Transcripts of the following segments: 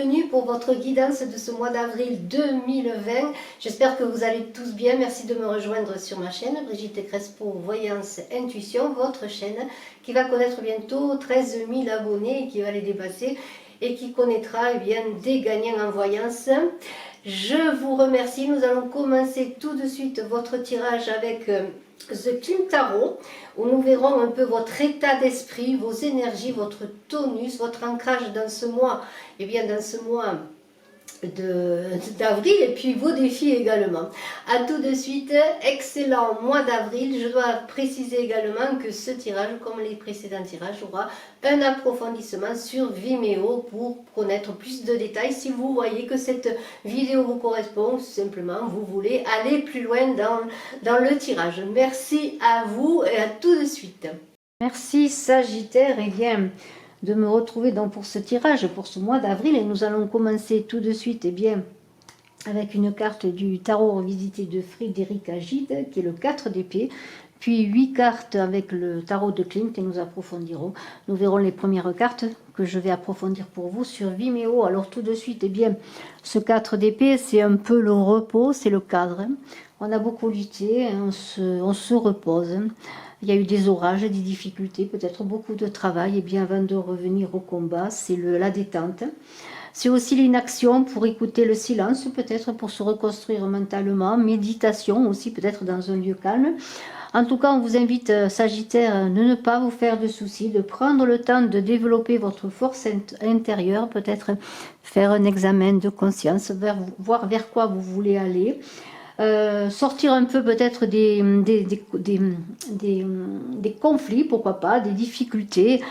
bienvenue pour votre guidance de ce mois d'avril 2020. J'espère que vous allez tous bien. Merci de me rejoindre sur ma chaîne, Brigitte Crespo, Voyance Intuition, votre chaîne qui va connaître bientôt 13 000 abonnés et qui va les dépasser et qui connaîtra bien des gagnants en voyance. Je vous remercie. Nous allons commencer tout de suite votre tirage avec The Clim Tarot, où nous verrons un peu votre état d'esprit, vos énergies, votre tonus, votre ancrage dans ce mois, et bien dans ce mois d'avril, et puis vos défis également. A tout de suite, excellent mois d'avril. Je dois préciser également que ce tirage, comme les précédents tirages, aura un approfondissement sur Vimeo pour connaître plus de détails. Si vous voyez que cette vidéo vous correspond, ou simplement vous voulez aller plus loin dans le tirage. Merci à vous et à tout de suite. Merci Sagittaire, et bien de me retrouver donc pour ce tirage pour ce mois d'avril, et nous allons commencer tout de suite bien avec une carte du tarot revisité de Frédéric Agide qui est le 4 d'épée, puis 8 cartes avec le tarot de Klimt, et nous approfondirons, nous verrons les premières cartes que je vais approfondir pour vous sur Vimeo. Alors tout de suite, et bien ce 4 d'épée, c'est un peu le repos, c'est le cadre, on a beaucoup lutté, on se repose. Il y a eu des orages, des difficultés, peut-être beaucoup de travail. Et bien avant de revenir au combat, c'est la détente. C'est aussi l'inaction pour écouter le silence, peut-être pour se reconstruire mentalement. Méditation aussi, peut-être dans un lieu calme. En tout cas, on vous invite, Sagittaire, de ne pas vous faire de soucis, de prendre le temps de développer votre force intérieure, peut-être faire un examen de conscience, voir vers quoi vous voulez aller. Sortir un peu peut-être des conflits, pourquoi pas, des difficultés,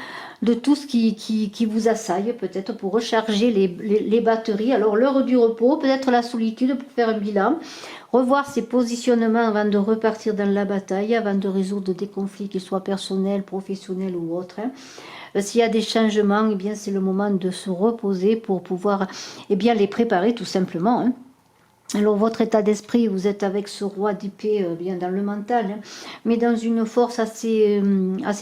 de tout ce qui vous assaille, peut-être pour recharger les batteries. Alors l'heure du repos, peut-être la solitude pour faire un bilan, revoir ses positionnements avant de repartir dans la bataille, avant de résoudre des conflits, qu'ils soient personnels, professionnels ou autres. S'il y a des changements, eh bien c'est le moment de se reposer pour pouvoir bien les préparer tout simplement. Alors votre état d'esprit, vous êtes avec ce roi d'épée bien dans le mental, mais dans une force assez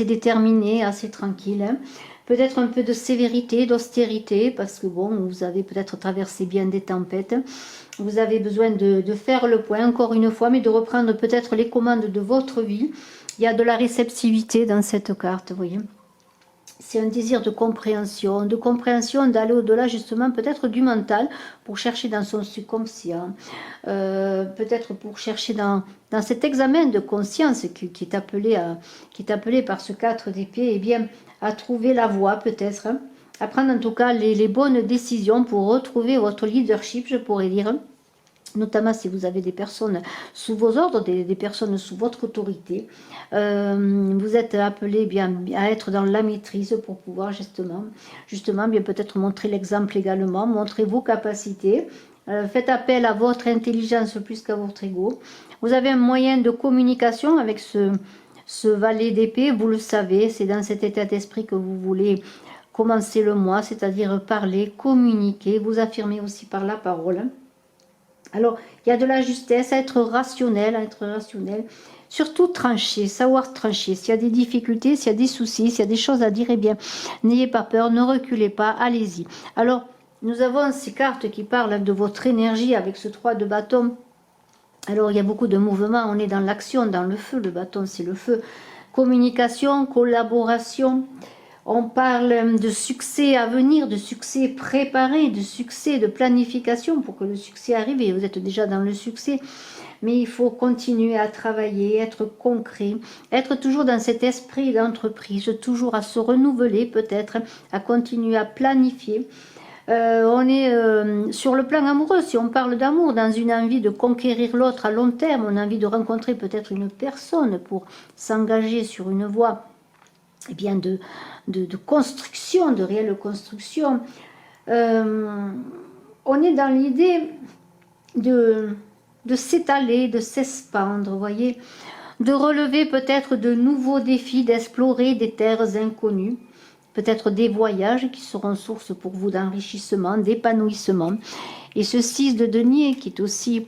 déterminée, assez tranquille. Peut-être un peu de sévérité, d'austérité, parce que bon, vous avez peut-être traversé bien des tempêtes. Vous avez besoin de faire le point, encore une fois, mais de reprendre peut-être les commandes de votre vie. Il y a de la réceptivité dans cette carte, vous voyez. C'est un désir de compréhension, d'aller au-delà justement peut-être du mental, pour chercher dans son subconscient, peut-être pour chercher dans cet examen de conscience qui est appelé par ce 4 d'épée, et bien à trouver la voie peut-être, à prendre en tout cas les bonnes décisions pour retrouver votre leadership, je pourrais dire. Notamment si vous avez des personnes sous vos ordres, des personnes sous votre autorité. Vous êtes appelé bien à être dans la maîtrise pour pouvoir justement bien peut-être montrer l'exemple également, montrer vos capacités. Faites appel à votre intelligence plus qu'à votre ego. Vous avez un moyen de communication avec ce valet d'épée, vous le savez, c'est dans cet état d'esprit que vous voulez commencer le mois, c'est-à-dire parler, communiquer, vous affirmer aussi par la parole. Alors, il y a de la justesse, à être rationnel, surtout trancher, savoir trancher. S'il y a des difficultés, s'il y a des soucis, s'il y a des choses à dire, eh bien, n'ayez pas peur, ne reculez pas, allez-y. Alors, nous avons ces cartes qui parlent de votre énergie avec ce 3 de bâton. Alors, il y a beaucoup de mouvements, on est dans l'action, dans le feu, le bâton, c'est le feu. Communication, collaboration. On parle de succès à venir, de succès préparé, de succès, de planification pour que le succès arrive. Et vous êtes déjà dans le succès. Mais il faut continuer à travailler, être concret, être toujours dans cet esprit d'entreprise, toujours à se renouveler peut-être, à continuer à planifier. On est sur le plan amoureux, si on parle d'amour, dans une envie de conquérir l'autre à long terme, on a envie de rencontrer peut-être une personne pour s'engager sur une voie bien de construction, de réelle construction. On est dans l'idée de s'étaler, de s'expandre, vous voyez, de relever peut-être de nouveaux défis, d'explorer des terres inconnues, peut-être des voyages qui seront source pour vous d'enrichissement, d'épanouissement. Et ce 6 de denier qui est aussi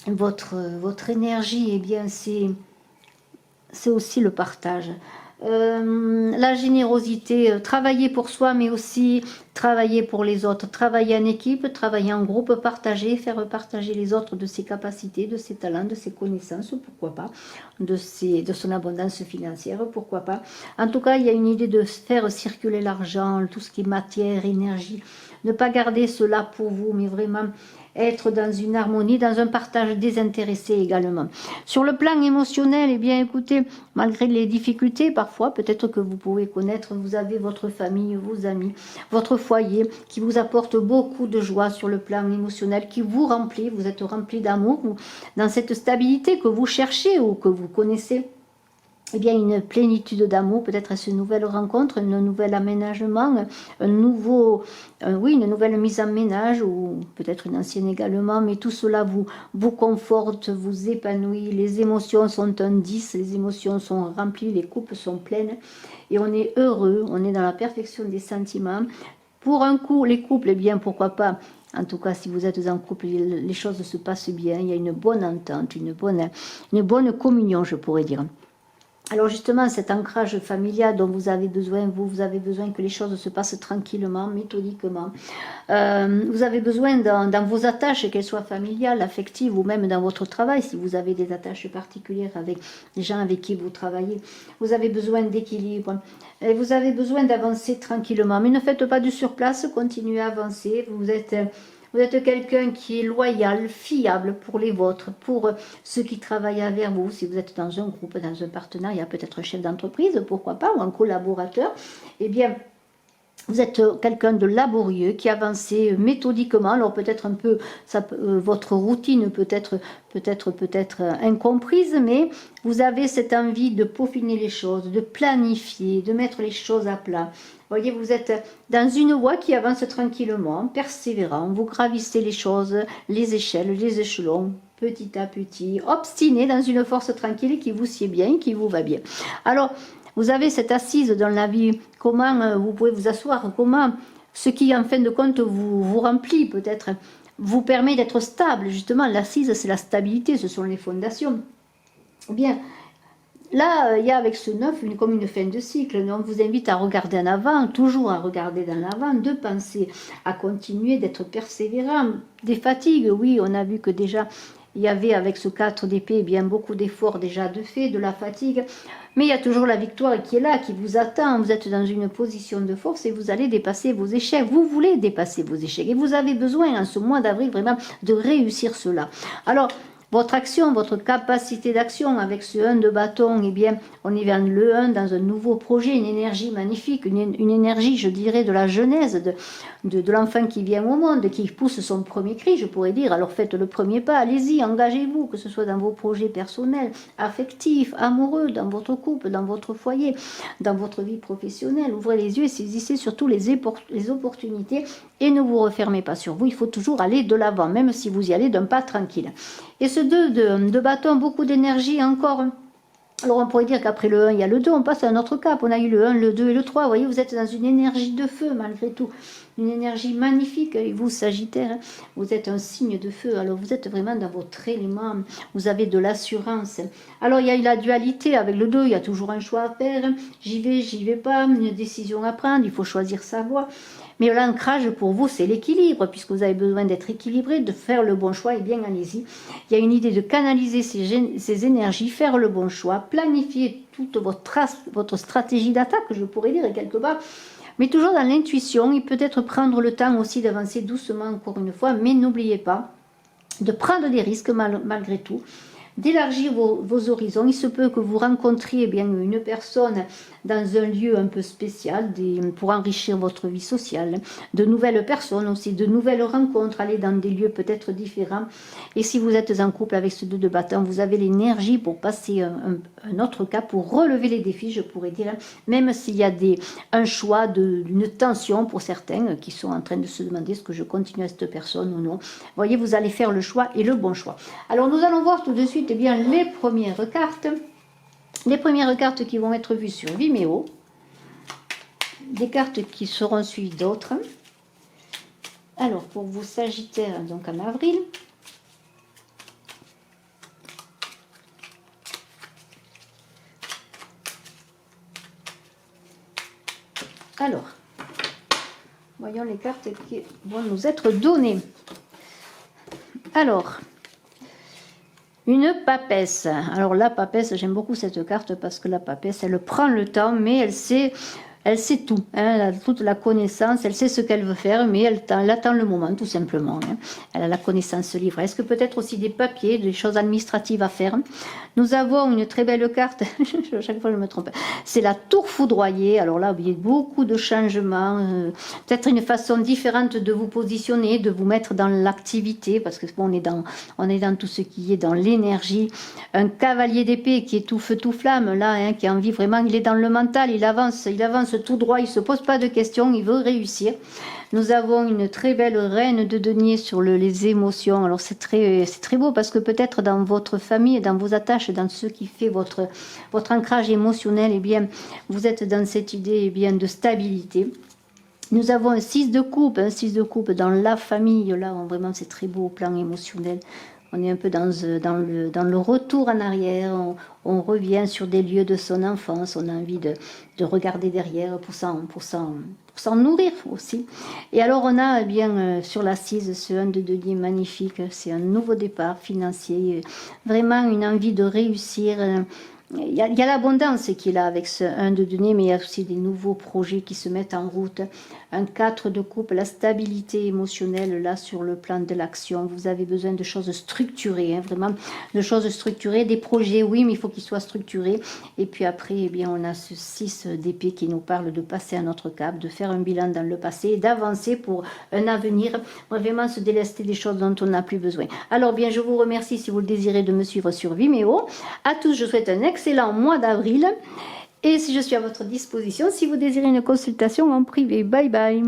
votre énergie, eh bien c'est aussi le partage. la générosité, travailler pour soi, mais aussi travailler pour les autres, travailler en équipe, travailler en groupe, partager, faire partager les autres de ses capacités, de ses talents, de ses connaissances, pourquoi pas, de son abondance financière, pourquoi pas. En tout cas, il y a une idée de faire circuler l'argent, tout ce qui est matière, énergie, ne pas garder cela pour vous, mais vraiment être dans une harmonie, dans un partage désintéressé également. Sur le plan émotionnel, eh bien écoutez, malgré les difficultés parfois, peut-être que vous pouvez connaître, vous avez votre famille, vos amis, votre foyer qui vous apporte beaucoup de joie sur le plan émotionnel, qui vous remplit, vous êtes rempli d'amour, dans cette stabilité que vous cherchez ou que vous connaissez. Eh bien, une plénitude d'amour, peut-être est-ce une nouvelle rencontre, un nouvel aménagement, une nouvelle mise en ménage, ou peut-être une ancienne également, mais tout cela vous conforte, vous épanouit, les émotions sont un 10, les émotions sont remplies, les coupes sont pleines, et on est heureux, on est dans la perfection des sentiments. Pour un coup, les couples, eh bien, pourquoi pas, en tout cas, si vous êtes en couple, les choses se passent bien, il y a une bonne entente, une bonne communion, je pourrais dire. Alors justement, cet ancrage familial dont vous avez besoin, vous avez besoin que les choses se passent tranquillement, méthodiquement. Vous avez besoin dans vos attaches, qu'elles soient familiales, affectives ou même dans votre travail, si vous avez des attaches particulières avec les gens avec qui vous travaillez, vous avez besoin d'équilibre. Et vous avez besoin d'avancer tranquillement. Mais ne faites pas du surplace, continuez à avancer. Vous êtes quelqu'un qui est loyal, fiable pour les vôtres, pour ceux qui travaillent avec vous. Si vous êtes dans un groupe, dans un partenariat, peut-être un chef d'entreprise, pourquoi pas, ou un collaborateur, eh bien, vous êtes quelqu'un de laborieux, qui avance méthodiquement. Alors peut-être un peu, votre routine peut être incomprise, mais vous avez cette envie de peaufiner les choses, de planifier, de mettre les choses à plat. Vous voyez, vous êtes dans une voie qui avance tranquillement, persévérant. Vous gravissez les choses, les échelles, les échelons, petit à petit, obstiné dans une force tranquille qui vous sied bien, qui vous va bien. Alors, vous avez cette assise dans la vie, comment vous pouvez vous asseoir, comment ce qui en fin de compte vous remplit peut-être, vous permet d'être stable. Justement, l'assise c'est la stabilité, ce sont les fondations. Bien, là il y a avec ce 9 comme une fin de cycle, donc on vous invite à regarder en avant, toujours à regarder dans l'avant, de penser à continuer, d'être persévérant. Des fatigues, oui, on a vu que déjà il y avait avec ce 4 d'épée bien beaucoup d'efforts déjà de fait, de la fatigue. Mais il y a toujours la victoire qui est là, qui vous attend. Vous êtes dans une position de force et vous allez dépasser vos échecs. Vous voulez dépasser vos échecs. Et vous avez besoin en ce mois d'avril vraiment de réussir cela. Alors, votre action, votre capacité d'action avec ce 1 de bâton, eh bien, on est vers le 1 dans un nouveau projet, une énergie magnifique, une énergie, je dirais, de la genèse, de l'enfant qui vient au monde, qui pousse son premier cri, je pourrais dire. Alors faites le premier pas, allez-y, engagez-vous, que ce soit dans vos projets personnels, affectifs, amoureux, dans votre couple, dans votre foyer, dans votre vie professionnelle. Ouvrez les yeux et saisissez surtout les opportunités et ne vous refermez pas sur vous. Il faut toujours aller de l'avant, même si vous y allez d'un pas tranquille. Et ce 2 de bâton, beaucoup d'énergie encore. Alors on pourrait dire qu'après le 1, il y a le 2, on passe à un autre cap. On a eu le 1, le 2 et le 3. Vous voyez, vous êtes dans une énergie de feu malgré tout. Une énergie magnifique. Et vous, Sagittaire, hein, vous êtes un signe de feu. Alors vous êtes vraiment dans votre élément. Vous avez de l'assurance. Alors il y a eu la dualité avec le 2. Il y a toujours un choix à faire. J'y vais pas. Une décision à prendre. Il faut choisir sa voie. Mais l'ancrage pour vous, c'est l'équilibre, puisque vous avez besoin d'être équilibré, de faire le bon choix, et bien allez-y. Il y a une idée de canaliser ces énergies, faire le bon choix, planifier toute votre stratégie d'attaque, je pourrais dire, quelque part, mais toujours dans l'intuition, et peut-être prendre le temps aussi d'avancer doucement, encore une fois, mais n'oubliez pas de prendre des risques malgré tout, d'élargir vos horizons. Il se peut que vous rencontriez bien une personne dans un lieu un peu spécial pour enrichir votre vie sociale, de nouvelles personnes aussi, de nouvelles rencontres, aller dans des lieux peut-être différents. Et si vous êtes en couple avec ce 2 de bâton, vous avez l'énergie pour passer un autre cap, pour relever les défis, je pourrais dire, même s'il y a un choix d'une tension pour certains qui sont en train de se demander est-ce que je continue à cette personne ou non. Vous voyez, vous allez faire le choix et le bon choix. Alors nous allons voir tout de suite bien les premières cartes. Les premières cartes qui vont être vues sur Vimeo. Des cartes qui seront suivies d'autres. Alors, pour vous Sagittaires, donc en avril. Alors, voyons les cartes qui vont nous être données. Alors, une papesse. Alors la papesse, j'aime beaucoup cette carte parce que la papesse, elle prend le temps, mais elle sait tout, hein, elle a toute la connaissance, elle sait ce qu'elle veut faire, mais elle attend le moment, tout simplement. Hein. Elle a la connaissance livresque, peut-être aussi des papiers, des choses administratives à faire. Nous avons une très belle carte, chaque fois je me trompe, c'est la tour foudroyée. Alors là, il y a beaucoup de changements, peut-être une façon différente de vous positionner, de vous mettre dans l'activité, parce que bon, on est dans tout ce qui est dans l'énergie. Un cavalier d'épée qui est tout feu, tout flamme, là, hein, qui a envie vraiment, il est dans le mental, il avance tout droit, il ne se pose pas de questions, il veut réussir. Nous avons une très belle reine de denier sur les émotions. Alors c'est très beau parce que peut-être dans votre famille, dans vos attaches, dans ce qui fait votre ancrage émotionnel, eh bien, vous êtes dans cette idée eh bien, de stabilité. Nous avons un 6 de coupe dans la famille, là vraiment c'est très beau au plan émotionnel. On est un peu dans le retour en arrière, on revient sur des lieux de son enfance, on a envie de regarder derrière pour s'en nourrir aussi. Et alors on a bien sur l'assise ce 1 de denier magnifique, c'est un nouveau départ financier, vraiment une envie de réussir. Il y a l'abondance qui est là avec ce 1 de denier, mais il y a aussi des nouveaux projets qui se mettent en route. Un 4 de coupe, la stabilité émotionnelle là sur le plan de l'action. Vous avez besoin de choses structurées, hein, vraiment de choses structurées. Des projets, oui, mais il faut qu'ils soient structurés. Et puis après, eh bien, on a ce 6 d'épée qui nous parle de passer à notre cap, de faire un bilan dans le passé, d'avancer pour un avenir, vraiment se délester des choses dont on n'a plus besoin. Alors bien, je vous remercie si vous le désirez de me suivre sur Vimeo. À tous, je souhaite un excellent mois d'avril. Et si je suis à votre disposition, si vous désirez une consultation en privé. Bye bye.